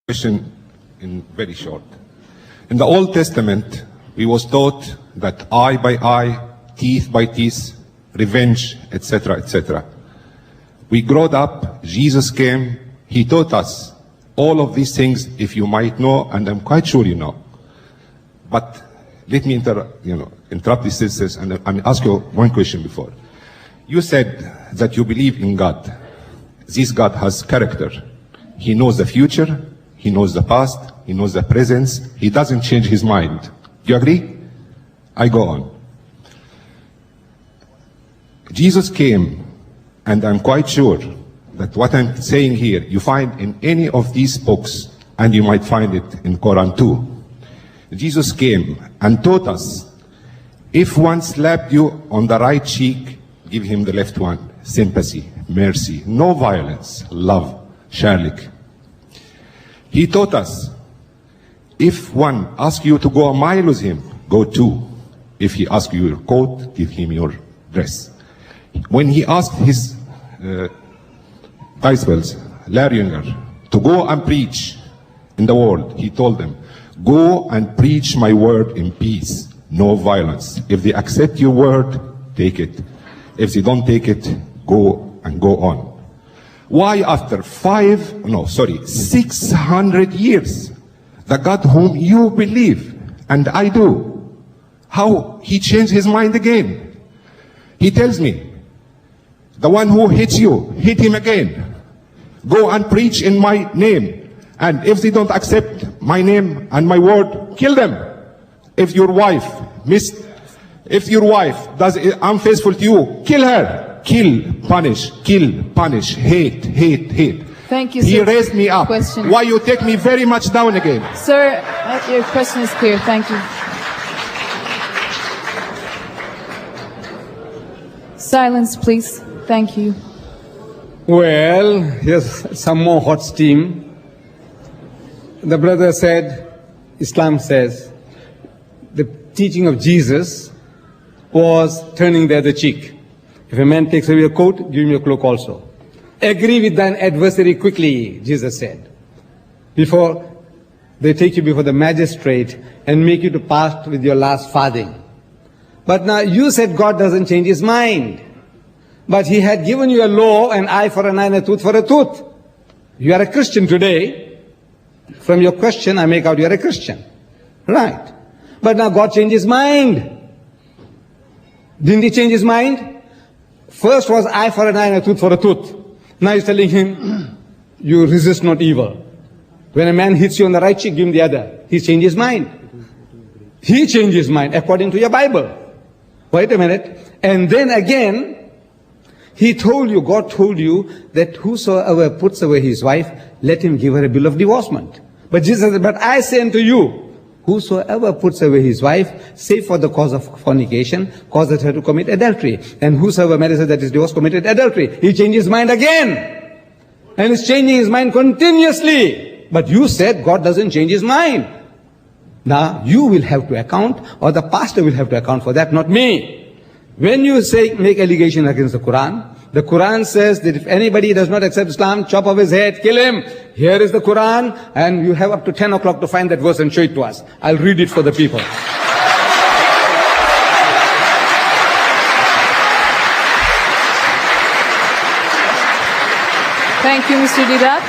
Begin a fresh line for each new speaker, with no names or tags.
Question in very short. In the Old Testament, we was taught that eye by eye, teeth by teeth, revenge, etc., etc. We growed up, Jesus came, he taught us all of these things, if you might know, and I'm quite sure you know. But let me interrupt these sisters and ask you one question before. You said that you believe in God. This God has character. He knows the future. He knows the past, he knows the present, he doesn't change his mind. Do you agree? I go on. Jesus came, and I'm quite sure that what I'm saying here, you find in any of these books, and you might find it in Quran too. Jesus came and taught us, if one slapped you on the right cheek, give him the left one. Sympathy, mercy, no violence, love, shalik. He taught us, if one asks you to go a mile with him, go 2. If he asks you your coat, give him your dress. When he asked his disciples, Larry Younger, to go and preach in the world, he told them, go and preach my word in peace, no violence. If they accept your word, take it. If they don't take it, go and go on. Why after 600 years, the God whom you believe, and I do, how he changed his mind again? He tells me, the one who hits you, hit him again. Go and preach in my name. And if they don't accept my name and my word, kill them. If your wife does unfaithful to you, kill her. Kill, punish, hate.
Thank you, sir.
He raised me up.
Question.
Why you take me very much down again?
Sir, your question is clear. Thank you. Silence, please. Thank you.
Well, here's some more hot steam. The brother said, Islam says, the teaching of Jesus was turning the other cheek. If a man takes away your coat, give him your cloak also. Agree with thine adversary quickly, Jesus said, before they take you before the magistrate and make you to part with your last farthing. But now you said God doesn't change his mind. But he had given you a law, an eye for an eye and a tooth for a tooth. You are a Christian today. From your question, I make out you are a Christian. Right. But now God changed his mind. Didn't he change his mind? First was eye for an eye and a tooth for a tooth. Now he's telling him, you resist not evil. When a man hits you on the right cheek, give him the other. He changed his mind. He changed his mind according to your Bible. Wait a minute. And then again, he told you, God told you that whosoever puts away his wife, let him give her a bill of divorcement. But Jesus said, but I say unto you, whosoever puts away his wife, save for the cause of fornication, causes her to commit adultery. And whosoever marries her that is divorced committed adultery. He changed his mind again. And he's changing his mind continuously. But you said God doesn't change his mind. Now you will have to account, or the pastor will have to account for that, not me. When you say, make allegation against the Quran says that if anybody does not accept Islam, chop off his head, kill him. Here is the Quran, and you have up to 10 o'clock to find that verse and show it to us. I'll read it for the people.
Thank you, Mr. Didat.